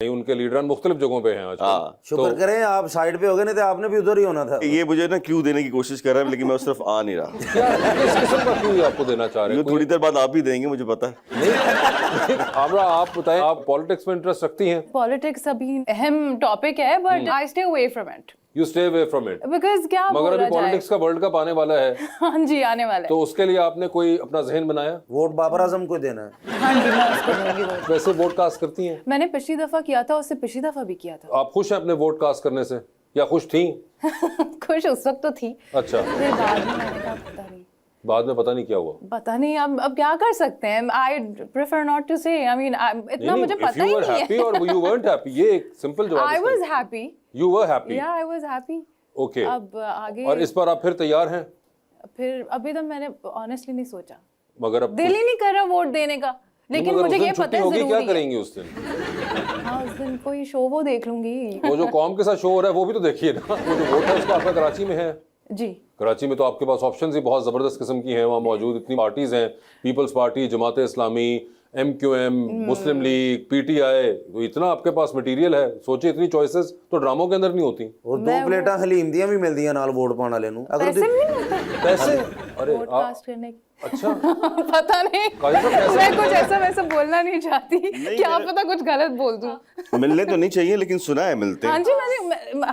नहीं, उनके लीडरान मुख्तलिफ जगहों पे हैं आज। हाँ, शुक्र करें आप साइड पे हो गए, नहीं तो आपने भी उधर ही होना था। ये मुझे ना क्यों देने की कोशिश कर रहा है, लेकिन मैं उस तरफ आ नहीं रहा। क्या किस किस्म का क्यों आपको देना चाह रहे ये हैं? थोड़ी देर बाद आप ही देंगे, मुझे पता है। नहीं आमरा, आप बताएं, आप पॉलिटिक्स में इंटरेस्ट रखती हैं? पॉलिटिक्स अभी अहम टॉपिक है, but I stay away from it you stay away from it because क्या मगर बोला अभी जाए। पॉलिटिक्स का वर्ल्ड कप आने वाला है, हाँ जी, आने वाला है। तो उसके लिए आपने कोई अपना जहन बनाया? वोट बाबर आजम को देना है। हाँ जी, मैं उसको दूंगी वोट। वैसे वोट कास्ट करती हैं? मैंने पिछली दफा किया था, उससे पिछली दफा भी किया था। आप खुश हैं अपने वोट कास्ट करने से या खुश थी? खुश उस वक्त तो थी, अच्छा, फिर बाद में मैंने कहा पता नहीं, बाद में पता नहीं क्या हुआ। पता नहीं अब क्या कर सकते हैं। आई प्रेफर नॉट टू से, आई मीन इतना मुझे पता ही नहीं हैप्पी है। और यू weren't happy, ये एक सिंपल जवाब आई है। Was happy, You were happy. या आई वाज हैप्पी। ओके, अब आगे और इस पर आप फिर तैयार हैं? फिर अभी तो मैंने ऑनेस्टली नहीं सोचा, मगर अब दिल ही नहीं कर रहा वोट देने का, लेकिन मगर मुझे उस दिन ये छुट्टी पता है होगी, क्या जरूरी है। करेंगी उस दिन? हाँ, उस दिन कोई शो वो देख लूंगी। वो जो कॉम के साथ शो हो रहा है वो भी तो देखिए ना। वो जो वोट है उसका आपका कराची में है। जी, कराची में तो आपके पास ऑप्शंस ही बहुत ज़बरदस्त किस्म की हैं, वहाँ मौजूद इतनी पार्टीज हैं, peoples party, Jamaat Islami, MQM, मुस्लिम लीग, PTI, तो इतना आपके पास मटेरियल है। सोचिए, इतनी चॉइसेस तो ड्रामों के अंदर नहीं होती। और 2 प्लेटा हलीम दियां भी मिलदियां नाल वोट पाने वाले नु। अगर पैसे नहीं मिलते पैसे? अरे वोट कास्ट करने के। अच्छा, पता नहीं, काहे तो पैसे मैं कुछ ऐसा वैसा बोलना नहीं चाहती, क्या पता कुछ गलत बोल दूं। मिलने तो नहीं चाहिए, लेकिन सुना है मिलते हाँ हैं। जी,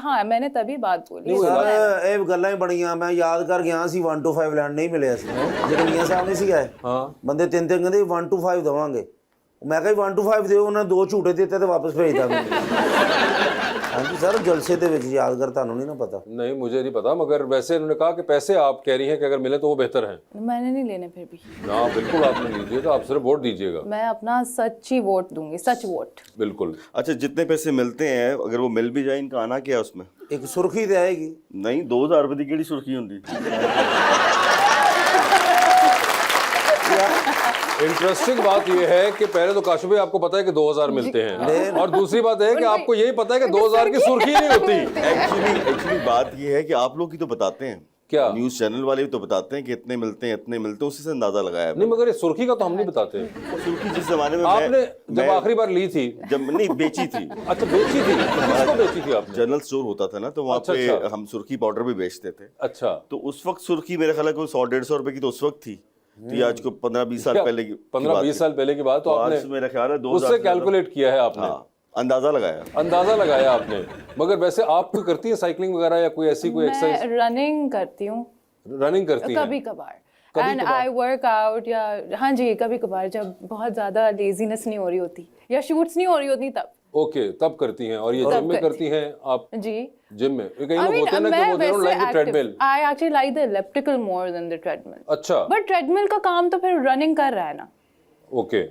हाँ मैंने तभी बात बोली। सर ਇਹ ਗੱਲਾਂ ਹੀ ਬਣੀਆਂ, ਮੈਂ ਯਾਦ ਕਰ ਗਿਆ ਸੀ 1 to 5 ਲੈਣ ਨਹੀਂ ਮਿਲਿਆ ਸੀ ਜਦੋਂ ਮੀਆਂ ਸਾਹਿਬ ਨਹੀਂ ਸੀ ਆਏ। हाँ, ਬੰਦੇ ਤਿੰਨ ਤਿੰਨ ਕਹਿੰਦੇ 1 to 5 ਦਵਾਂਗੇ, ਮੈਂ ਕਿਹਾ 1 to 5 ਦਿਓ, ਉਹਨਾਂ 2 ਝੂਠੇ ਦਿੱਤੇ ਤੇ ਵਾਪਸ ਭੇਜਦਾ ਮੈਨੂੰ। ਹਾਂਜੀ ਸਰ, ਜਲਸੇ ਦੇ ਵਿੱਚ ਯਾਦ ਕਰ, ਤੁਹਾਨੂੰ नहीं ना पता। नहीं मुझे नहीं पता, मगर वैसे उन्होंने कहा कि पैसे आप कह रही हैं कि अगर मिले तो वो बेहतर है मैंने नहीं लेने फिर भी, ना। बिल्कुल आपने लीजिएगा, आप सिर्फ वोट दीजिएगा। मैं अपना सच्ची वोट दूंगी, सच वोट। बिल्कुल। अच्छा, जितने पैसे मिलते हैं, अगर वो मिल भी जाए, इनका आना क्या है उसमें? ਇੱਕ ਸੁਰਖੀ ਤੇ ਆਏਗੀ। नहीं, 2000 रुपए की केड़ी सुर्खी होंदी? इंटरेस्टिंग बात यह है कि पहले तो काशिफ भाई आपको पता है कि 2000 मिलते हैं, और दूसरी बात है कि आपको यही पता है कि 2000 की सुर्खी नहीं होती। एक्चुअली बात ये है कि आप लोग ही तो बताते हैं, क्या? न्यूज चैनल वाले भी तो बताते हैं कि इतने मिलते हैं, इतने मिलते हैं, उसी से अंदाजा लगाया है। नहीं, मगर ये सुर्खी का तो हम नहीं बताते। सुर्खी जिस जमाने में आपने जब आखिरी बार ली थी, जब नहीं बेची थी, अच्छा बेची थी, किसको बेची थी आपने? जनरल स्टोर होता था ना, तो वहाँ अच्छा, पे अच्छा। हम सुर्खी पाउडर भी बेचते थे। अच्छा, तो उस वक्त सुर्खी मेरे ख्याल है 100-150 रुपए की तो उस वक्त थी। तो ये आज को 15-20 साल पहले की 15-20 साल पहले की बात, तो आज आपने मेरा ख्याल है 2000 उससे कैलकुलेट किया है आपने। हाँ, अंदाजा लगाया। अंदाजा लगाया आपने। मगर वैसे आप कोई करती हैं साइकिलिंग वगैरह या कोई ऐसी कोई एक्सरसाइज? मैं रनिंग करती हूँ रनिंग करती हैं? कभी कभार, एंड आई वर्क आउट, या हाँ जी कभी कभार जब बहुत ज्यादा लेजीनेस नहीं हो रही होती या शूट्स नहीं हो रही होती तब। ओके, तब करती हैं। और ये जिम में करती हैं आप? जी, जिम में कई लोग होते हैं ना कि वो they don't like the treadmill. I actually like the elliptical more than the treadmill. अच्छा, बट ट्रेडमिल का काम तो फिर रनिंग कर रहा है ना। ओके।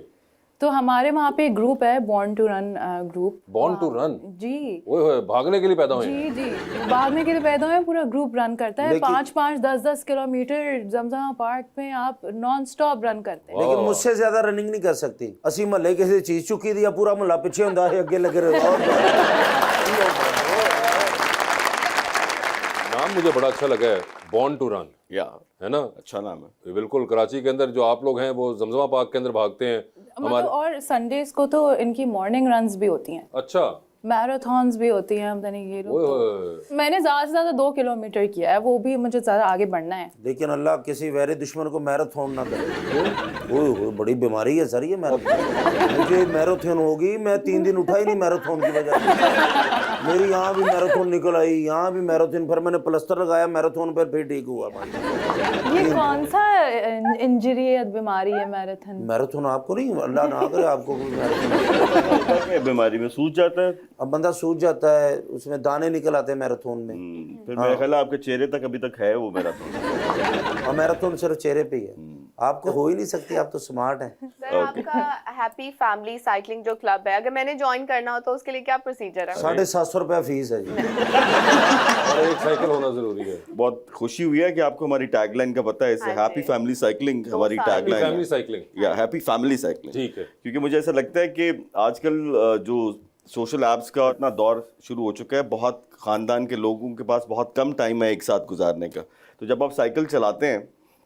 तो हमारे वहाँ पे एक ग्रुप है, born to run group. Born to run? जी, ओए होए, भागने के लिए पैदा हुए हैं? जी जी, भागने के लिए पैदा हुए, पूरा ग्रुप रन करता है। 5-5, 10-10 किलोमीटर जमजमा पार्क में आप नॉन स्टॉप रन करते हैं। लेकिन मुझसे ज्यादा रनिंग नहीं कर सकती। ਅਸੀਂ ਮਹੱਲੇ ਕਿਸੇ ਚੀਜ਼ ਚੁੱਕੀ ਦੀ ਆ, ਪੂਰਾ ਮਹੱਲਾ ਪਿੱਛੇ ਹੁੰਦਾ ਹੈ, ਅੱਗੇ ਲੱਗੇ ਰਹੋ। नाम मुझे बड़ा अच्छा लगा है, बॉर्न टू रन, या है ना? अच्छा नाम है। ये बिल्कुल कराची के अंदर जो आप लोग हैं वो जमजमा पार्क के अंदर भागते हैं मतलब, और संडेज को तो इनकी मॉर्निंग रन्स भी होती हैं, अच्छा, मैराथन्स भी होती हैं। पता नहीं ये लोग ओए तो, होए। मैंने ज्यादा से ज्यादा 2 किलोमीटर किया है, वो भी मुझे ज्यादा आगे बढ़ना है। लेकिन अल्लाह किसी वैरी दुश्मन को मैराथन ना करे। ओए होए, बड़ी बीमारी है सर ये मैराथन। मुझे मैराथन होगी, मैं 3 दिन उठा ही नहीं मैराथन की वजह से। मेरी यहाँ भी मैराथन निकल आई, यहाँ भी मैराथन, फिर मैंने प्लास्टर लगाया मैराथन पर, फिर ठीक हुआ। ये कौन सा इंजरी है, बीमारी है मैराथन? मैराथन आपको नहीं, अल्लाह ना करे आपको कोई मैराथन। बीमारी में सूज जाता है। अब बंदा सूज जाता है, उसमें दाने निकल आते हैं मैराथन में। फिर मेरा ख्याल है आपके चेहरे तक अभी तक है वो मैराथन। और मैराथन सिर्फ चेहरे पे ही है, आपको हो ही नहीं सकती, आप तो स्मार्ट हैं। सर आपका हैप्पी फैमिली साइकिलिंग जो क्लब है, अगर मैंने ज्वाइन करना हो तो उसके लिए क्या प्रोसीजर है? 750 रुपया फीस है जी। और एक साइकिल होना जरूरी है। बहुत खुशी हुई है कि आपको हमारी टैगलाइन का पता है। हाँ हैप्पी फैमिली साइकिलिंग हमारी फैमिली टैगलाइन फैमिली है। साइकिलिंग, या हैप्पी फैमिली साइकिलिंग, ठीक है। क्योंकि मुझे ऐसा लगता है कि आजकल जो सोशल ऐप्स का इतना दौर शुरू हो चुका है, बहुत ख़ानदान के लोगों के पास बहुत कम टाइम है एक साथ गुजारने का। तो जब आप साइकिल चलाते हैं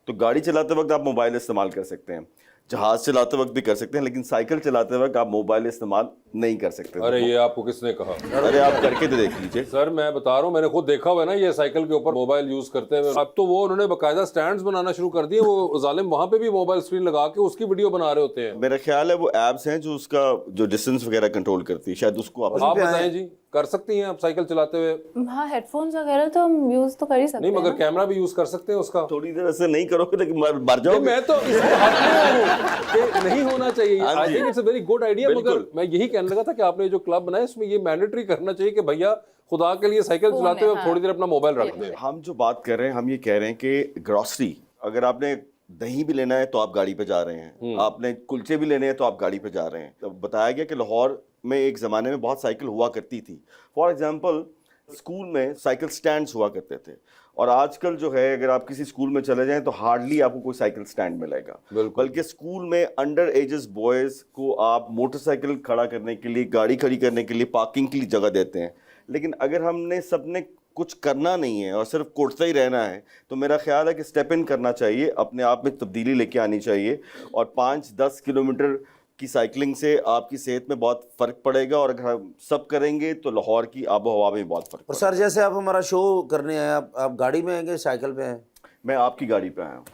तो गाड़ी चलाते वक्त आप मोबाइल इस्तेमाल कर सकते हैं, जहाज़ चलाते वक्त भी कर सकते हैं, लेकिन साइकिल चलाते वक्त आप मोबाइल इस्तेमाल नहीं कर सकते अरे ये आपको किसने कहा? अरे आप करके तो देख लीजिए। सर मैं बता रहा हूँ, मैंने खुद देखा हुआ है ना ये साइकिल के ऊपर मोबाइल यूज करते हुए। अब तो वो उन्होंने बकायदा स्टैंड्स बनाना शुरू कर दिए, वो जालिम वहां पे भी मोबाइल स्क्रीन लगा के उसकी वीडियो बना रहे होते हैं। मेरा ख्याल है वो एप्स हैं जो उसका जो डिस्टेंस वगैरह कंट्रोल करती है, शायद उसको आप आप बताएं जी, कर सकती हैं आप साइकिल चलाते हुए? हाँ, हेडफोन्स वगैरह तो हम यूज तो कर ही सकते नहीं हैं मगर कैमरा भी यूज कर सकते हैं उसका। थोड़ी देर ऐसे नहीं करोगे तो मर नहीं, जाओगे। मैं तो इसके हक में हूं कि नहीं होना चाहिए। हाँ आई जी। Think it's a very good idea. मगर बिल्कुल। मैं यही कहने लगा था कि आपने जो क्लब बनाया इसमें ये मैंडेटरी करना चाहिए कि भैया खुदा के लिए साइकिल फोन चलाते है, हुए हाँ। थोड़ी देर अपना मोबाइल रख दें। हम जो बात कर रहे हैं, हम ये कह रहे हैं कि ग्रोसरी, अगर आपने दही भी लेना है तो आप गाड़ी पे जा रहे हैं, आपने कुलचे भी लेने हैं तो आप गाड़ी पे जा रहे हैं। तो बताया गया कि लाहौर में एक ज़माने में बहुत साइकिल हुआ करती थी। फॉर एग्जांपल स्कूल में साइकिल स्टैंड्स हुआ करते थे, और आजकल जो है अगर आप किसी स्कूल में चले जाएं तो हार्डली आपको कोई साइकिल स्टैंड मिलेगा। बिल्कुल। बल्कि स्कूल में अंडर एजेस बॉयज़ को आप मोटरसाइकिल खड़ा करने के लिए, गाड़ी खड़ी करने के लिए, पार्किंग के लिए जगह देते हैं। लेकिन अगर हमने सबने कुछ करना नहीं है और सिर्फ कोटता ही रहना है, तो मेरा ख्याल है कि स्टेप इन करना चाहिए, अपने आप में तब्दीली लेके आनी चाहिए। और 5-10 किलोमीटर की साइकिलिंग से आपकी सेहत में बहुत फ़र्क पड़ेगा, और अगर हम सब करेंगे तो लाहौर की आबो हवा में बहुत फ़र्क और पड़ेगा। सर जैसे आप हमारा शो करने आए, आप गाड़ी में आएंगे साइकिल पे हैं? मैं आपकी गाड़ी पे आया हूँ।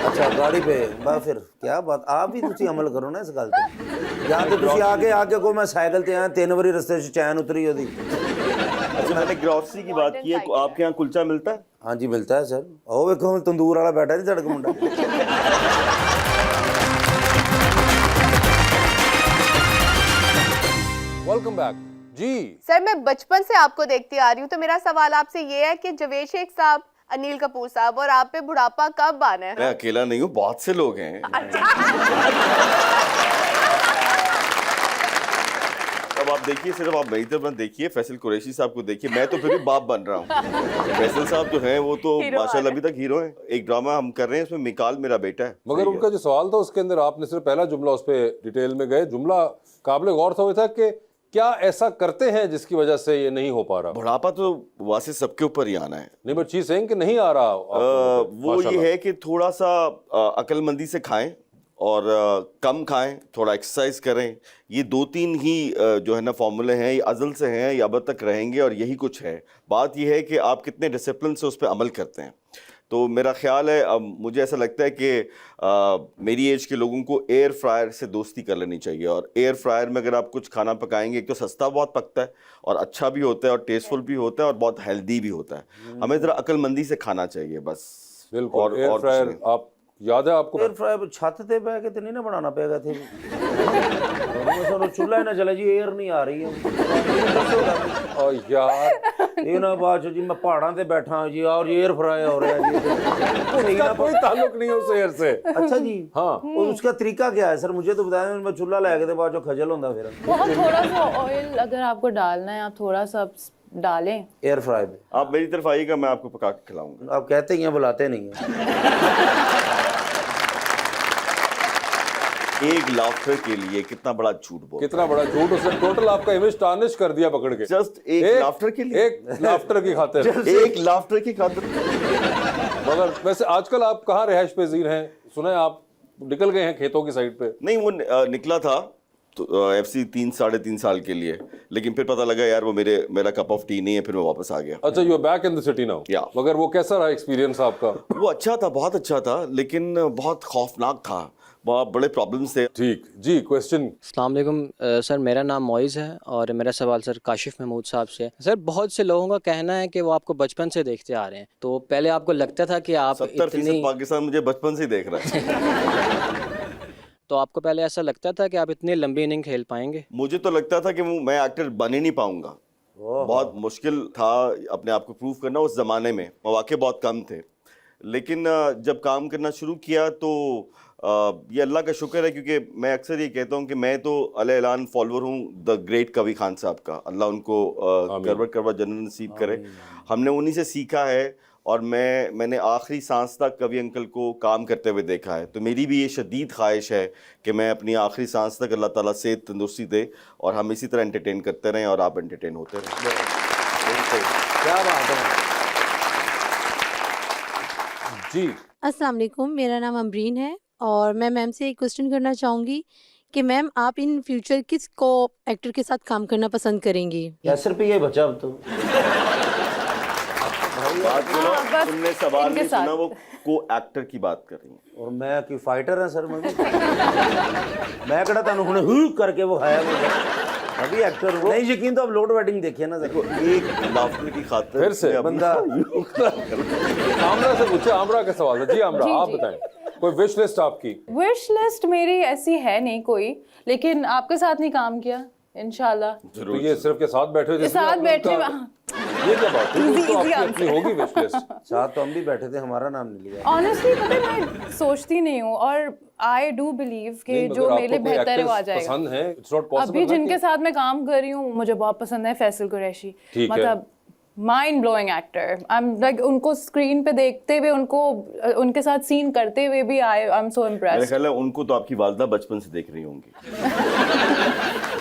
अच्छा गाड़ी पे बा, फिर क्या बात, आप भी तुसी अमल करो ना इस गल ते। ਜਾਂ ਤੇ ਤੁਸੀਂ आगे को मैं साइकिल ते आया 3 बारी रस्ते च चैन उतरी ओदी। अच्छा, मैंने ग्रोसरी की बात की है, आपके यहाँ कुलचा मिलता है? हाँ जी मिलता है सर। ओ वेखो तंदूर वाला बैठा नहीं सड़क मुंडा। वेलकम बैक जी। सर मैं बचपन से आपको देखती आ रही हूँ, तो मेरा सवाल आपसे ये है कि जवेद शेख साहब, अनिल कपूर साहब और आप पे बुढ़ापा कब आना है? मैं अकेला नहीं हूँ, बहुत से लोग हैं। अब आप देखिए, सिर्फ आप मेरी तरफ मत देखिए, फैसल कुरैशी साहब को देखिए, मैं तो फिर भी बाप बन रहा हूँ। फैसल साहब जो हैं वो तो हीरो माशाल्लाह अभी तक हीरो हैं। एक ड्रामा हम कर रहे हैं, उसमें मिकाल मेरा बेटा है। मगर सही है। उनका जो सवाल था उसके अंदर आपने सिर्फ पहला जुमला उस पर डिटेल में गए। जुमला काबिल गौर था वो था कि क्या ऐसा करते हैं जिसकी वजह से ये नहीं हो पा रहा? बुढ़ापा तो वासे सबके ऊपर ही आना है। नहीं बट चीज सेइंग कि नहीं आ रहा आपको? वो ये है कि थोड़ा सा अक्लमंदी से खाएं और कम खाएं, थोड़ा एक्सरसाइज करें। ये 2-3 ही जो है ना फॉर्मूले हैं, ये अज़ल से हैं, ये अब तक रहेंगे, और यही कुछ है। बात ये है कि आप कितने डिसिप्लिन से उस पर अमल करते हैं। तो मेरा ख्याल है, मुझे ऐसा लगता है कि मेरी एज के लोगों को एयर फ्रायर से दोस्ती कर लेनी चाहिए। और एयर फ्रायर में अगर आप कुछ खाना पकाएंगे, एक तो सस्ता बहुत पकता है और अच्छा भी होता है और टेस्टफुल भी होता है और बहुत हेल्दी भी होता है। हमें ज़रा अक्लमंदी से खाना चाहिए बस। बिल्कुल। एयर कुछ फ्रायर नहीं। आप याद है आपको? एयर फ्रायर छत ते बह के तो नहीं ना बनाना पेगा थे। चूल्हा ना चले जी, एयर नहीं आ रही है। और यार ये ना बात जी, मैं पहाड़ों ते बैठा हूं जी और एयर फ्रायर हो रहा है जी। सही उसका ना कोई ताल्लुक नहीं है उस एयर से। अच्छा जी। हाँ। और उसका तरीका क्या है सर, मुझे तो बताया। मैं चूल्हा लेके बाद जो खजल होता फिर बहुत थोड़ा सा ऑयल अगर आपको डालना है, आप थोड़ा सा डालें एयर फ्राई पे। आप मेरी तरफ आइएगा, मैं आपको पका के खिलाऊंगा। आप कहते ही हैं, बुलाते नहीं हैं। 1 लाफ्टर के लिए कितना बड़ा झूठ बोल। कितना बड़ा झूठ! उसने टोटल आपका इमेज टार्निश कर दिया पकड़ के। जस्ट एक लाफ्टर के लिए, एक लाफ्टर की खातिर। 1 लाफ्टर की खातिर। मगर वैसे आजकल आप कहाँ रिहाइश पजीर हैं? सुना है आप निकल गए हैं खेतों की साइड पे। नहीं, वो निकला था तो FC 3-3.5 साल के लिए, लेकिन फिर पता लगा यार वो मेरा कप ऑफ टी नहीं है, फिर मैं वापस आ गया। अच्छा, you are back in the city now. Yeah. मगर वो कैसा रहा एक्सपीरियंस आपका? वो अच्छा था, बहुत अच्छा था, लेकिन बहुत खौफनाक था, बहुत बड़े प्रॉब्लम्स थे। ठीक जी। क्वेश्चन। अस्सलाम वालेकुम सर, मेरा नाम मोइज़ है और मेरा सवाल सर काशिफ महमूद साहब से है। सर बहुत से लोगों का कहना है कि वो आपको बचपन से देखते आ रहे हैं, तो पहले आपको लगता था कि आप 70% पाकिस्तान मुझे बचपन से ही देख रहा है। तो आपको पहले ऐसा लगता था कि आप इतनी लंबी इनिंग खेल पाएंगे? मुझे तो लगता था कि मैं एक्टर बन ही नहीं पाऊंगा। बहुत मुश्किल था अपने आप को प्रूव करना उस ज़माने में, मौके बहुत कम थे। लेकिन जब काम करना शुरू किया तो ये अल्लाह का शुक्र है, क्योंकि मैं अक्सर ये कहता हूँ कि मैं तो अल-ऐलान फॉलोअर हूँ द ग्रेट कवी खान साहब का। अल्लाह उनको करवट जन्नत नसीब करे। हमने उन्हीं से सीखा है, और मैंने आखिरी सांस तक कवि अंकल को काम करते हुए देखा है। तो मेरी भी ये शदीद ख्वाहिश है कि मैं अपनी आखिरी सांस तक अल्लाह ताला सेहत तंदुरुस्ती दे और हम इसी तरह एंटरटेन करते रहें और आप एंटरटेन होते रहें। क्या बात है जी। अस्सलाम वालेकुम, मेरा नाम अमरीन है और मैं मैम से एक क्वेश्चन करना चाहूँगी कि मैम आप इन फ्यूचर किस को एक्टर के साथ काम करना पसंद करेंगी? कैसे रुपये बचा अब तो। बात सुनो, बस तुमने सवाल इनके नहीं सुना, साथ। वो को एक्टर की बात कर रही हैं। और मैं कि फाइटर है सर, मैं कड़ा तानू हुणे हू करके वो है अभी एक्टर हूँ। नहीं यकीन तो अब लोड वेडिंग देखिए ना देखो, सर। एक लाफ्टर की खातिर फिर से मैं अपना- बंदा आमरा से पूछे, आमरा का सवाल है। जी आमरा, जी, आप जी। बताएं कोई विश लिस्ट आपकी। विश लिस्ट मेरी ऐसी है नहीं कोई, लेकिन आपके साथ नहीं काम किया इंशाल्लाह। तो ये सिर्फ के साथ बैठे थे, साथ बैठे ये क्या बात है? Easy, तो easy आपकी अपनी answer। होगी विश लिस्ट। साथ तो हम भी बैठे थे, हमारा नाम नहीं लिया। ऑनेस्टली पता है मैं सोचती नहीं हूँ, और आई डू बिलीव कि नहीं, जो मगर मेरे लिए आपको कोई बेहतर है वो आ actors जाएगा। पसंद है, it's not possible अभी ना जिनके कि- साथ मैं काम कर रही हूँ मुझे बहुत पसंद है फैसल कुरैशी। ठीक है। मतलब mind blowing actor. I am like उनको स्क्रीन पे देखते हुए, उनको उनके साथ सीन करते हुए भी आई एम सो मेरे इम्प्रेस्ड। ख्याल है उनको तो आपकी वालदा बचपन से देख रही होंगी।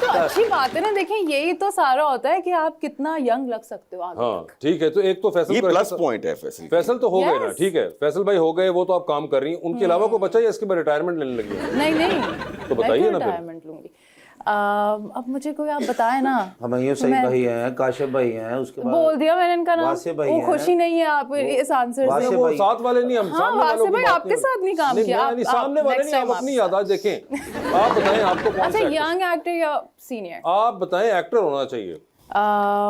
तो अच्छी बात है ना, देखें यही तो सारा होता है कि आप कितना यंग लग सकते हो आगे हाँ तक। ठीक है, तो एक तो फैसल ये को प्लस ऐसा- पॉइंट है फैसल। फैसल तो हो गए ना, Yes. ठीक है, फैसल भाई हो गए, वो तो आप काम कर रही हैं, उनके अलावा को बचा या इसके बाद रिटायरमेंट लेने लगी हैं? नहीं नहीं, तो बताइए ना फिर। रिटायरमेंट लूंगी। अब मुझे कोई आप बताए ना। हमायूं सईद मैं- भाई हैं, काशिफ भाई हैं, उसके बाद बोल दिया मैंने इनका नाम। वासे भाई वो हैं। खुशी नहीं है आप इस आंसर वासे से। वो भाई। साथ वाले नहीं, हम हाँ, सामने वालों वासे की भाई बात आपके साथ नहीं काम किया, मैं आप- नहीं, सामने आप वाले next नहीं, आप time अपनी आपके यादाश्त देखें। आप बताएं आपको कौन अच्छा सा यंग एक्टर या सीनियर? आप बताएं, एक्टर होना चाहिए।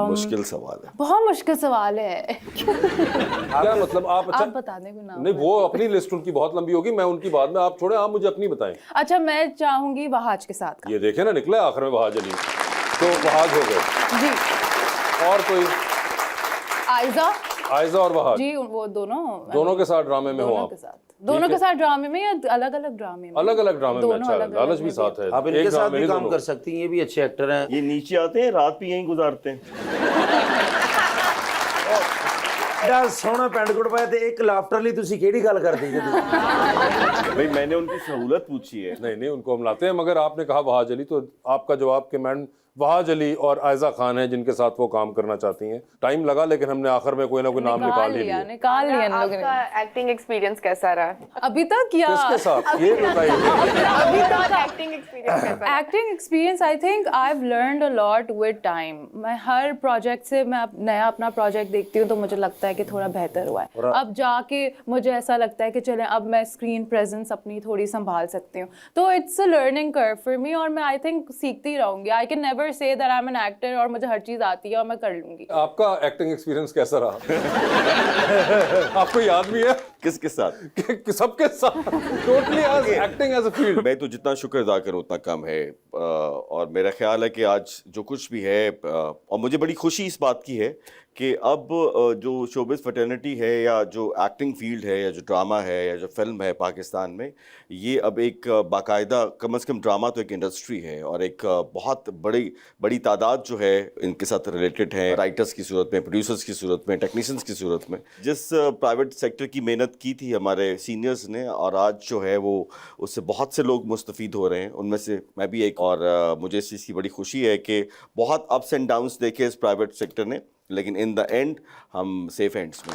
मुश्किल सवाल है। बहुत मुश्किल सवाल है। क्या मतलब आप? अच्छा आप बता दें कोई नाम। नहीं, वो अपनी लिस्ट उनकी बहुत लंबी होगी, मैं उनकी बाद में, आप छोड़े, आप मुझे अपनी बताएं। अच्छा मैं चाहूंगी वहाज के साथ का। ये देखे ना, निकले आखिर में वहाज अली, तो वहाज हो गए। जी। और कोई? आयजा आयजा और वहाज जी, वो दोनों के साथ ड्रामे में हो दोनों आप? के साथ, दोनों के साथ ड्रामे में या अलग अलग ड्रामे में? अलग अलग ड्रामे में। दोनों अच्छा, अलग-अलग लालच भी में साथ है। आप इनके एक साथ ड्रामे भी नहीं, काम दोनों। कर सकती हैं, ये भी अच्छे एक्टर हैं। ये नीचे आते हैं, रात भी यहीं गुजारते हैं। एडा सोहना पैंट कोट पाया ते एक लाफ्टर ਲਈ ਤੁਸੀਂ ਕਿਹੜੀ ਗੱਲ ਕਰਦੇ ਜੀ? भाई मैंने उनकी सहूलत पूछी है। नहीं नहीं, उनको हम लाते हैं, मगर आपने कहा वहाज अली, तो आपका जवाब कि मैडम वहाज अली और आयजा खान है जिनके साथ वो काम करना चाहती हैं। टाइम लगा, लेकिन हमने आखिर में कोई ना कोई नाम निकाल ही लिया। निकाल लिया इन लोगों ने। आपका एक्टिंग एक्सपीरियंस कैसा रहा? अभी तक या किसके साथ ये बताइए। अभी तक एक्टिंग एक्सपीरियंस कैसा रहा? Acting experience I think I have learned a lot with time. मैं हर प्रोजेक्ट से, मैं नया अपना प्रोजेक्ट देखती हूँ तो मुझे लगता है कि थोड़ा बेहतर हुआ है। अब जाके मुझे ऐसा लगता है कि चलें अब मैं स्क्रीन प्रेजेंस अपनी थोड़ी संभाल सकती हूँ, तो it's a learning curve for me. और मैं आई थिंक सीखती रहूंगी। I can never say that I am an actor और मुझे हर चीज आती है और मैं कर लूंगी। आपका एक्टिंग एक्सपीरियंस कैसा रहा? आपको याद भी है? किसके साथ? कि सबके साथ totally as acting as a field. मैं तो जितना शुक्र अदा करूं उतना कम है। और मेरा ख्याल है कि आज जो कुछ भी है, और मुझे बड़ी खुशी इस बात की है कि अब जो शोबिस फ्रेटर्निटी है, या जो एक्टिंग फील्ड है, या जो ड्रामा है, या जो फिल्म है पाकिस्तान में, ये अब एक बाकायदा, कम से कम ड्रामा तो एक इंडस्ट्री है, और एक बहुत बड़ी तादाद जो है इनके साथ रिलेटेड है, राइटर्स की सूरत में, प्रोड्यूसर्स की सूरत में, टेक्नीशियंस की सूरत में। जिस प्राइवेट सेक्टर की मेहनत की थी हमारे सीनियर्स ने, और आज जो है वो उससे बहुत से लोग मुस्तफ़ीद हो रहे हैं, उनमें से मैं भी एक। और मुझे इस चीज़ की बड़ी खुशी है कि बहुत अप्स एंड डाउन्स देखे इस प्राइवेट सेक्टर ने, लेकिन इन द एंड हम सेफ हैंड्स में।